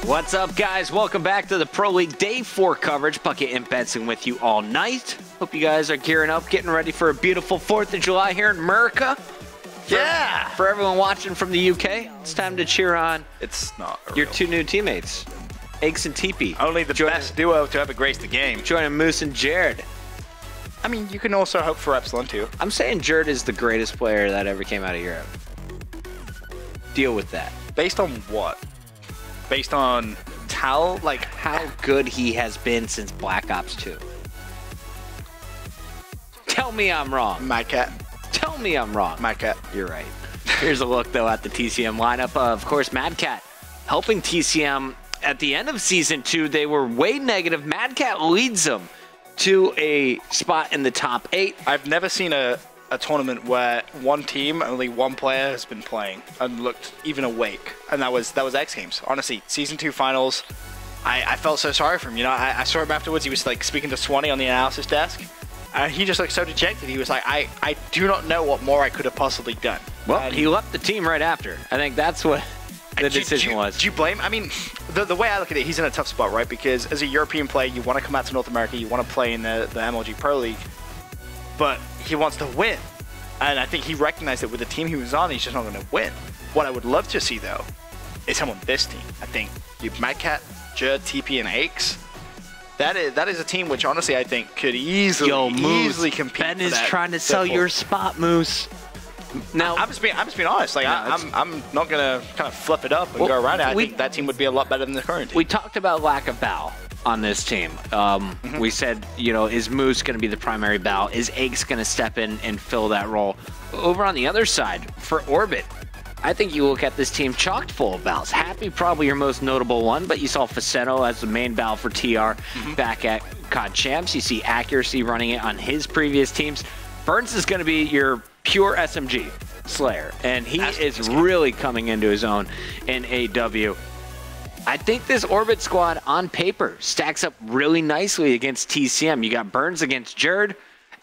What's up, guys? Welcome back to the Pro League Day 4 coverage. Bucket and Benson with you all night. Hope you guys are gearing up, getting ready for a beautiful 4th of July here in America. For everyone watching from the UK, it's time to cheer on your two new teammates, Eggs and TP. Only the best duo to ever grace the game. Joining Moose and Jared. I mean, you can also hope for Epsilon too. I'm saying Jared is the greatest player that ever came out of Europe. Deal with that. Based on what? Based on talent? Like how good he has been since Black Ops 2. Tell me I'm wrong. My cat. Tell me I'm wrong. My cat. You're right. Here's a look, though, at the TCM lineup. Of course, Mad Cat helping TCM at the end of Season 2. They were way negative. Mad Cat leads them to a spot in the top 8. I've never seen a tournament where one team, only one player has been playing and looked even awake. And that was X Games. Honestly, Season 2 finals, I felt so sorry for him. You know, I saw him afterwards. He was like speaking to Swanee on the analysis desk. And he just looked so dejected. He was like, I do not know what more I could have possibly done. Well, and he left the team right after. I think that's what the decision was. Do you blame? I mean, the way I look at it, he's in a tough spot, right? Because as a European player, you want to come out to North America, you want to play in the MLG Pro League, but he wants to win. And I think he recognized that with the team he was on, he's just not going to win. What I would love to see, though, is him on this team. I think you Mad Cat, Jerd, TP, and Aches. That is a team which, honestly, I think could easily compete. Ben is trying to sell your spot, Moose. Now, I'm just being honest. Like, I'm not gonna kind of flip it up and go around it. I think that team would be a lot better than the current team. We talked about lack of bow on this team. We said, you know, is Moose going to be the primary bow? Is Eggs going to step in and fill that role? Over on the other side, for Orbit, I think you look at this team chocked full of bows. Happy, probably your most notable one, but you saw Facetto as the main bow for TR back at COD Champs. You see Accuracy running it on his previous teams. Burns is going to be your pure SMG Slayer, and he is really coming into his own in AW. I think this Orbit squad on paper stacks up really nicely against TCM. You got Burns against Jerd.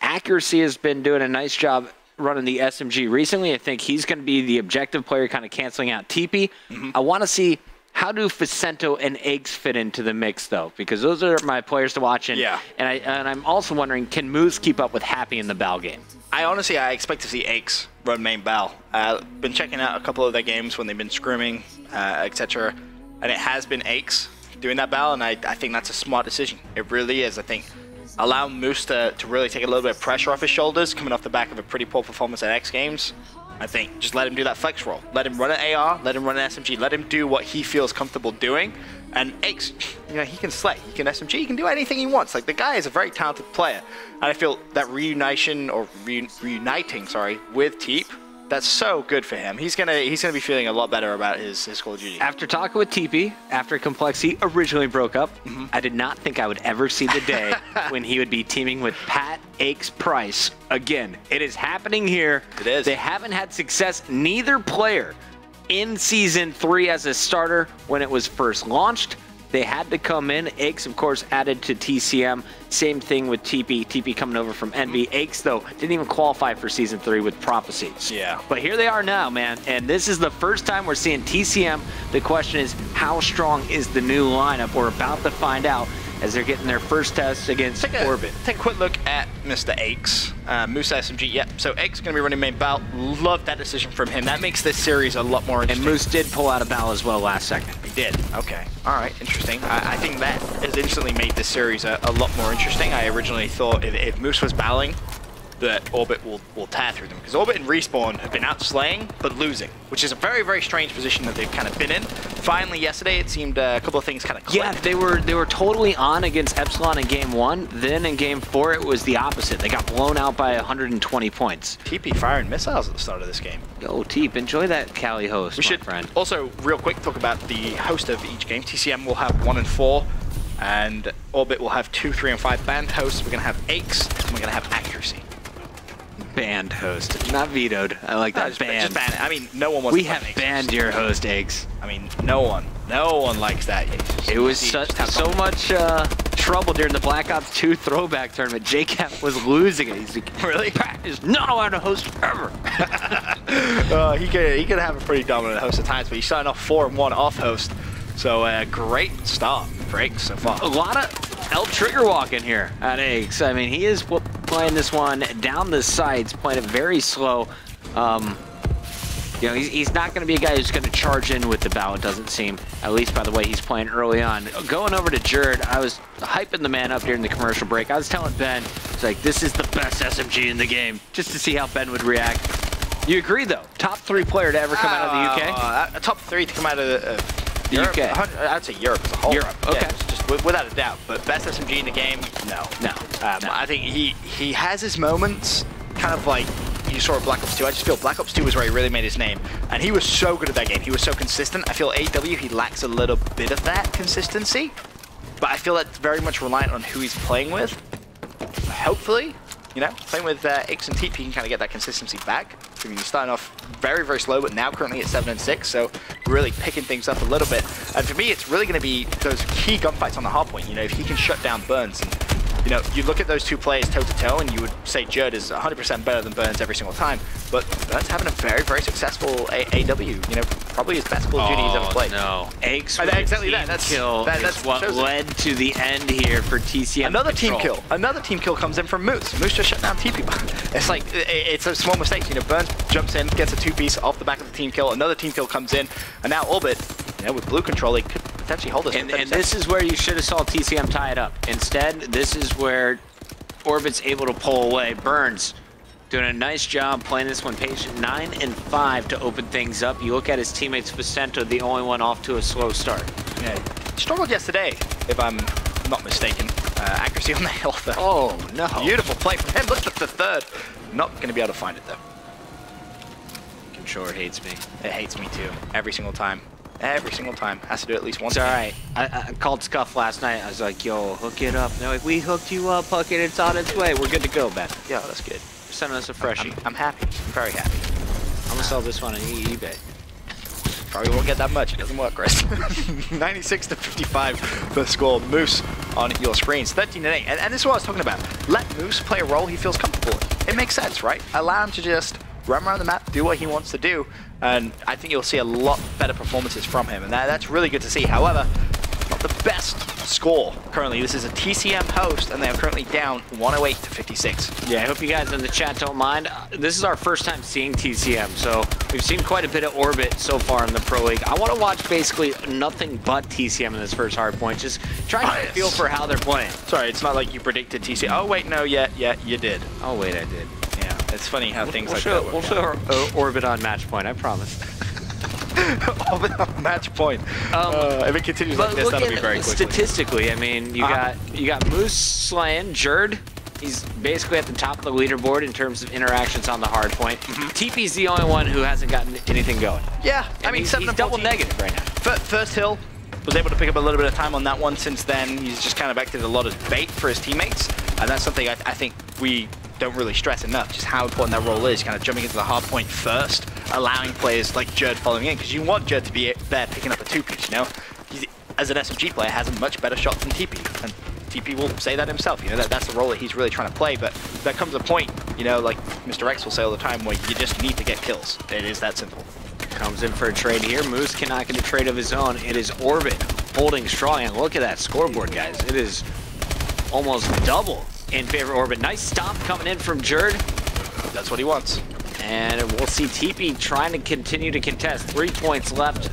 Accuracy has been doing a nice job running the SMG recently. I think he's going to be the objective player, kind of canceling out TP. I want to see how do Facetto and Eggs fit into the mix, though, because those are my players to watch. And, and I'm also wondering, can Moose keep up with Happy in the bow game? I expect to see Eggs run main bow. Been checking out a couple of their games when they've been scrimming, etc. And it has been Eggs doing that bow, and I think that's a smart decision. It really is. I think allow Moose to really take a little bit of pressure off his shoulders coming off the back of a pretty poor performance at X Games. I think just let him do that flex roll. Let him run an AR, let him run an SMG, let him do what he feels comfortable doing. And Eggs, you know, he can slay, he can SMG, he can do anything he wants. Like, the guy is a very talented player. And I feel that reuniting with Teep, that's so good for him. He's gonna be feeling a lot better about his Call of Duty. After talking with TP, after Complexity originally broke up, I did not think I would ever see the day when he would be teaming with Pat Aches Price again. It is happening here. It is. They haven't had success, neither player, in Season 3 as a starter when it was first launched. They had to come in. Aches, of course, added to TCM. Same thing with TP. TP coming over from NB. Aches, though, didn't even qualify for Season 3 with Prophecies. Yeah. But here they are now, man. And this is the first time we're seeing TCM. The question is, how strong is the new lineup? We're about to find out as they're getting their first test against Orbit. Take a quick look at Mr. Aches. Moose SMG, yep. So Aches going to be running main bow. Love that decision from him. That makes this series a lot more interesting. And Moose did pull out a bow as well last second. He did. Okay. All right. Interesting. I think that has instantly made this series a lot more interesting. I originally thought if Moose was bowing, that Orbit will tear through them. Because Orbit and Respawn have been out slaying, but losing, which is a very, very strange position that they've kind of been in. Finally, yesterday, it seemed a couple of things kind of clicked. Yeah, they were totally on against Epsilon in Game 1. Then in Game 4, it was the opposite. They got blown out by 120 points. TP firing missiles at the start of this game. Yo, Teep, enjoy that Cali host, we should friend. Also, real quick, talk about the host of each game. TCM will have 1 and 4. And Orbit will have 2, 3, and 5 banned hosts. We're going to have Aches, and we're going to have Accuracy. Banned host, not vetoed. I like that. Banned. Just banned. I mean, no one wants We have banned your host, Eggs. I mean, no one likes that. It was so much trouble during the Black Ops 2 throwback tournament. JCap was losing it. He's like, really? Pat is not allowed to host ever. He could have a pretty dominant host at times, but he's starting off 4-1 off host. So great start for Eggs so far. A lot of L trigger walking here at Eggs. I mean, he is playing this one down the sides, playing it very slow. You know, he's not going to be a guy who's going to charge in with the bow, it doesn't seem, at least by the way he's playing early on. Going over to Jerd, I was hyping the man up during the commercial break. I was telling Ben, it's like, this is the best SMG in the game, just to see how Ben would react. You agree, though? Top 3 player to ever come out of the UK? Top 3 to come out of the Europe? UK. I'd say Europe as a whole. Europe, okay. Yeah, just without a doubt. But best SMG in the game? No. No. I think he has his moments, kind of like you saw at Black Ops 2. I just feel Black Ops 2 was where he really made his name. And he was so good at that game. He was so consistent. I feel AW, he lacks a little bit of that consistency. But I feel that's very much reliant on who he's playing with. Hopefully, you know, playing with Ix and Teep, he can kind of get that consistency back. I mean, he's starting off very, very slow, but now currently at 7 and 6, so really picking things up a little bit. And for me, it's really going to be those key gunfights on the hard point. You know, if he can shut down Burns, and you know, you look at those two players toe to toe, and you would say Jerd is 100% better than Burns every single time. But Burns having a very, very successful AW. You know, probably his best Call of Duty he's ever played. No, Aches exactly that. That's what led to the end here for TCM. Another team kill. Another team kill comes in from Moose. Moose just shut down TP. It's like it's a small mistake. You know, Burns jumps in, gets a 2-piece off the back of the team kill. Another team kill comes in, and now Orbit, you know, with blue control, he could potentially hold this. And this is where you should have saw TCM tie it up. Instead, this is where Orbit's able to pull away. Burns doing a nice job playing this one patient. 9 and 5 to open things up. You look at his teammates, Vicento, the only one off to a slow start. Yeah, struggled yesterday, if I'm not mistaken. Accuracy on the hill, though. Oh, no. Beautiful play from him. Look at the third. Not going to be able to find it, though. Controller hates me. It hates me, too. Every single time. Every single time. Has to do it at least once. It's all right. I called Scuff last night. I was like, yo, hook it up. They're like, we hooked you up, Puckett. It's on its way. We're good to go, Ben. Yeah, that's good. Sending us a freshie. I'm happy. I'm very happy. I'm going to sell this one on eBay. Probably won't get that much. It doesn't work, Chris. 96 to 55 the score. Moose on your screens. 13 and 8. And this is what I was talking about. Let Moose play a role he feels comfortable in. It makes sense, right? Allow him to just run around the map, do what he wants to do. And I think you'll see a lot better performances from him. And that's really good to see. However, not the best score currently. This is a TCM host, and they are currently down 108 to 56. Yeah, I hope you guys in the chat don't mind. This is our first time seeing TCM, so we've seen quite a bit of Orbit so far in the Pro League. I want to watch basically nothing but TCM in this first hardpoint, just trying to feel for how they're playing. Sorry, it's not like you predicted TCM. Oh, wait, no, yeah, you did. Oh, wait, I did. Yeah, it's funny how things like that work. We'll show Orbit on match point, I promise. Orbit on match point. If it continues like this, that'll be very quickly. Statistically, I mean, you got Moose slaying, Jerd. He's basically at the top of the leaderboard in terms of interactions on the hard point. TP's the only one who hasn't gotten anything going. Yeah, I mean, he's double negative right now. First hill was able to pick up a little bit of time on that one. Since then, he's just kind of acted a lot as bait for his teammates, and that's something I think we don't really stress enough, just how important that role is, kind of jumping into the hard point first, allowing players like Jerd following in, because you want Jerd to be there picking up a 2-piece, you know? As an SMG player, has a much better shot than TP, and TP will say that himself, you know, that's the role that he's really trying to play, but there comes a point, you know, like Mr. X will say all the time, where you just need to get kills. It is that simple. Comes in for a trade here. Moose cannot get a trade of his own. It is Orbit holding strong, and look at that scoreboard, guys. It is almost double in favor of Orbit. Nice stop coming in from Jerd. That's what he wants. And we'll see TP trying to continue to contest. 3 points left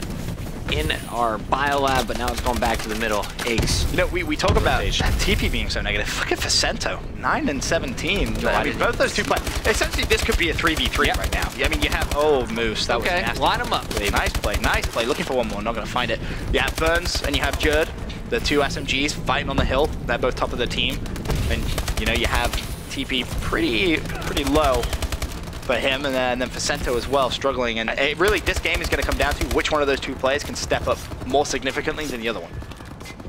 in our biolab, but now it's going back to the middle. Aches. You know, we talk about TP being so negative. Look at Vicento, 9 and 17. No, I mean, both those two players. Essentially, this could be a 3v3 right now. I mean, you have Moose. That was nasty. Line them up, baby. Nice play, nice play. Looking for one more, not going to find it. You have Burns and you have Jerd, the two SMGs fighting on the hill. They're both top of the team, and you know you have TP pretty low for him, and then Vicento as well, struggling. And it really, this game is going to come down to which one of those two players can step up more significantly than the other one.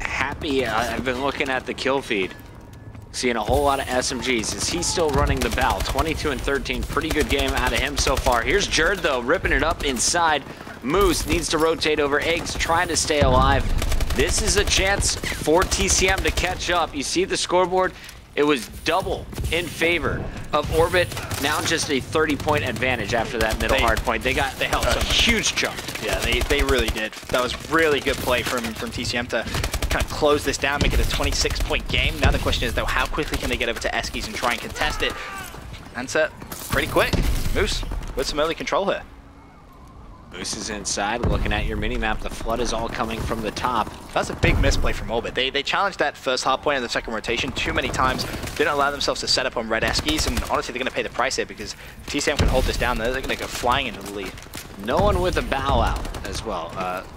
Happy, I've been looking at the kill feed, seeing a whole lot of SMGs. Is he still running the bow? 22 and 13, pretty good game out of him so far. Here's Jerd, though, ripping it up inside. Moose needs to rotate over Eggs, trying to stay alive. This is a chance for TCM to catch up. You see the scoreboard. It was double in favor of Orbit. Now just a 30-point advantage after that middle hard point. They held a huge chunk. Yeah, they really did. That was really good play from TCM to kind of close this down, make it a 26-point game. Now the question is, though, how quickly can they get over to Eskies and try and contest it? Answer pretty quick. Moose with some early control here. Moose is inside, looking at your mini-map. The flood is all coming from the top. That's a big misplay from Orbit. They challenged that first hard point in the second rotation too many times. Didn't allow themselves to set up on red Eskies, and honestly, they're going to pay the price here because if TCM can hold this down, they're going to go flying into the lead. No one with a bow out as well.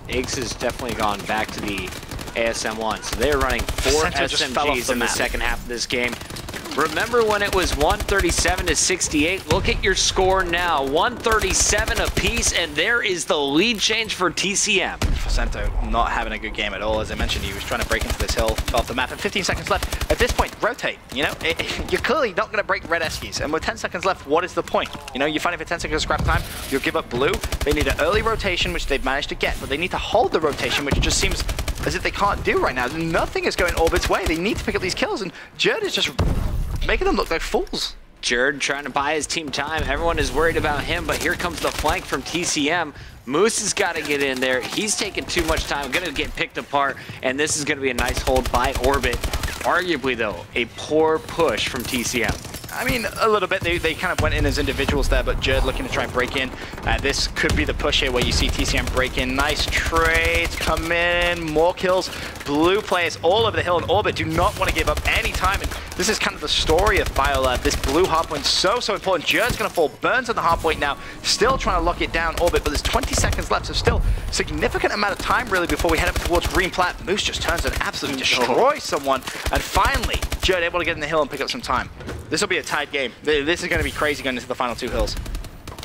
Iggs has definitely gone back to the ASM1, so they're running 4 SMGs in the second half of this game. Remember when it was 137 to 68? Look at your score now, 137 apiece, and there is the lead change for TCM. Facento not having a good game at all. As I mentioned, he was trying to break into this hill off the map, and 15 seconds left. At this point, rotate. You know, you're clearly not going to break red Eskies, and with 10 seconds left, what is the point? You know, you're fighting for 10 seconds of scrap time, you'll give up blue. They need an early rotation, which they've managed to get, but they need to hold the rotation, which just seems as if they can't do right now. Nothing is going Orbit's way. They need to pick up these kills, and Jerd is just making them look like fools. Jerd trying to buy his team time. Everyone is worried about him, but here comes the flank from TCM. Moose has got to get in there. He's taking too much time, going to get picked apart, and this is going to be a nice hold by Orbit. Arguably, though, a poor push from TCM. I mean, a little bit. They kind of went in as individuals there, but Jerd looking to try and break in. This could be the push here where you see TCM break in. Nice trades come in, more kills. Blue players all over the hill, and Orbit do not want to give up any time. And this is kind of the story of Biolab. This blue hardpoint so important. Jerd's going to fall. Burns on the hardpoint now, still trying to lock it down, Orbit, but there's 20 seconds left, so still significant amount of time really before we head up towards green plat. Moose just turns and absolutely destroys someone, and finally Jerd able to get in the hill and pick up some time. This will be a tied game. This is going to be crazy going into the final 2 hills.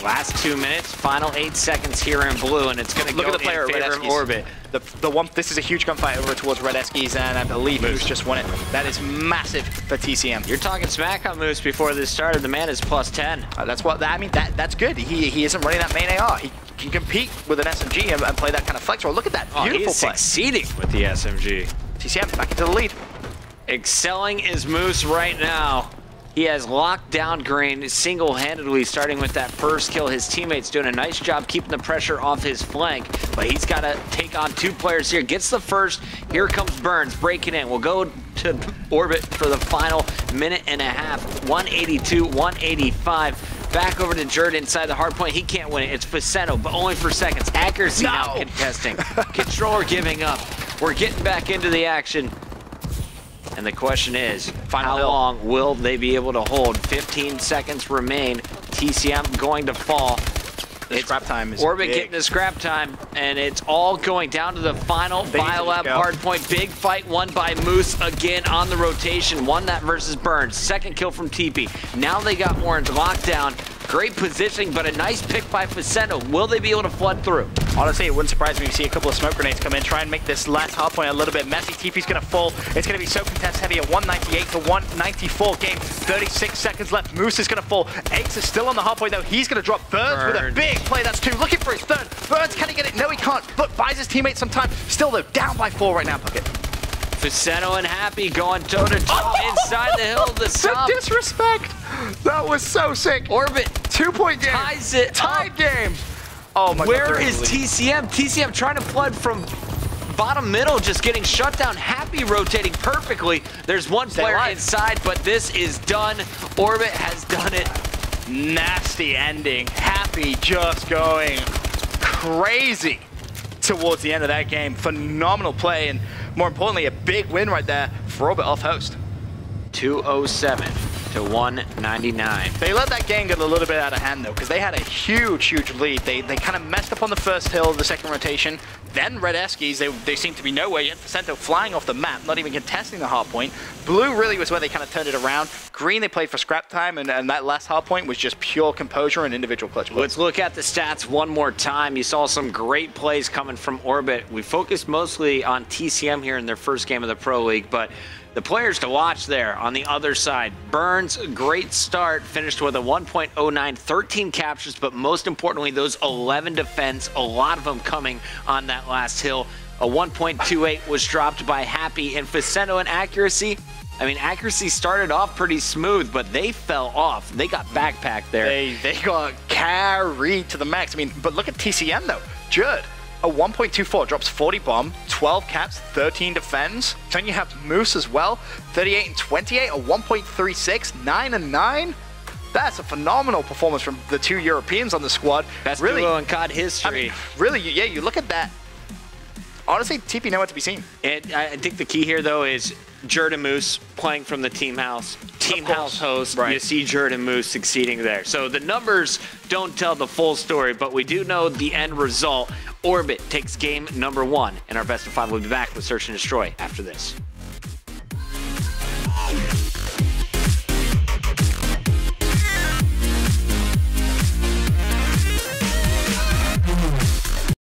Last 2 minutes, final 8 seconds here in blue, and it's going to go at the player in favor of Orbit. This is a huge gunfight over towards red Eskies, and I believe Moose just won it. That is massive for TCM. You're talking smack on Moose before this started. The man is +10. That's good. He isn't running that main AR. He can compete with an SMG and play that kind of flex roll. Look at that beautiful play. Succeeding with the SMG. TCM back into the lead. Excelling is Moose right now. He has locked down green single-handedly, starting with that first kill. His teammates doing a nice job keeping the pressure off his flank, but he's got to take on 2 players here. Gets the first. Here comes Burns breaking in. We'll go to Orbit for the final minute and a half. 182, 185. Back over to Jerd inside the hard point. He can't win it. It's Facento, but only for seconds. Accuracy now contesting. Controller giving up. We're getting back into the action. And the question is, how long will they be able to hold? 15 seconds remain. TCM going to fall. Scrap time is Orbit big. getting the scrap time, and it's all going down to the final Biolab hardpoint. Big fight won by Moose again on the rotation. Won that versus Burns. Second kill from TP. Now they got Orange locked down. Great positioning, but a nice pick by Facento. Will they be able to flood through? Honestly, it wouldn't surprise me if you see a couple of smoke grenades come in, try and make this last hardpoint a little bit messy. TP's going to fall. It's going to be so contest heavy at 198 to 194 game. 36 seconds left. Moose is going to fall. Aches is still on the hardpoint, though. He's going to drop Burns with a big play. That's 2. Looking for his third. Burns, can he get it? No, he can't. But buys his teammates some time. Still, though, down by 4 right now, Bucket. Facento and Happy going toe-to-toe inside the hill of the top. The disrespect. That was so sick. Orbit 2-point game. Ties it Tied game. Oh my God. Where is TCM? TCM trying to flood from bottom middle, just getting shut down. Happy rotating perfectly. There's one player inside, but this is done. Orbit has done it. Nasty ending. Happy just going crazy towards the end of that game. Phenomenal play, and more importantly, a big win right there for Orbit off host. 207 to 199. They let that game get a little bit out of hand, though, because they had a huge lead. They kind of messed up on the first hill of the second rotation. Then red Eskies, they seemed to be nowhere yet. Facento flying off the map, not even contesting the hard point. Blue really was where they kind of turned it around. Green, they played for scrap time, and that last hard point was just pure composure and individual clutch plays. Let's look at the stats one more time. You saw some great plays coming from Orbit. We focused mostly on TCM here in their first game of the Pro League, but the players to watch there on the other side. Burns, great start, finished with a 1.09, 13 captures, but most importantly, those 11 defense, a lot of them coming on that last hill. A 1.28 was dropped by Happy, and Facento in accuracy, I mean, accuracy started off pretty smooth, but they fell off. They got backpacked there. They got carried to the max. I mean, but look at TCM though. Jerd, a 1.24, drops 40 bomb, 12 caps, 13 defends. Then you have Moose as well, 38 and 28, a 1.36, 9 and 9. That's a phenomenal performance from the 2 Europeans on the squad. Best really, duo in COD history. I mean, really, yeah, you look at that. Honestly, TP nowhere to be seen. And I think the key here, though, is Jerd and Moose playing from the team house. Team house host, right. You see Jerd and Moose succeeding there. So the numbers don't tell the full story, but we do know the end result. Orbit takes game number 1 in our best of 5. We'll be back with Search and Destroy after this.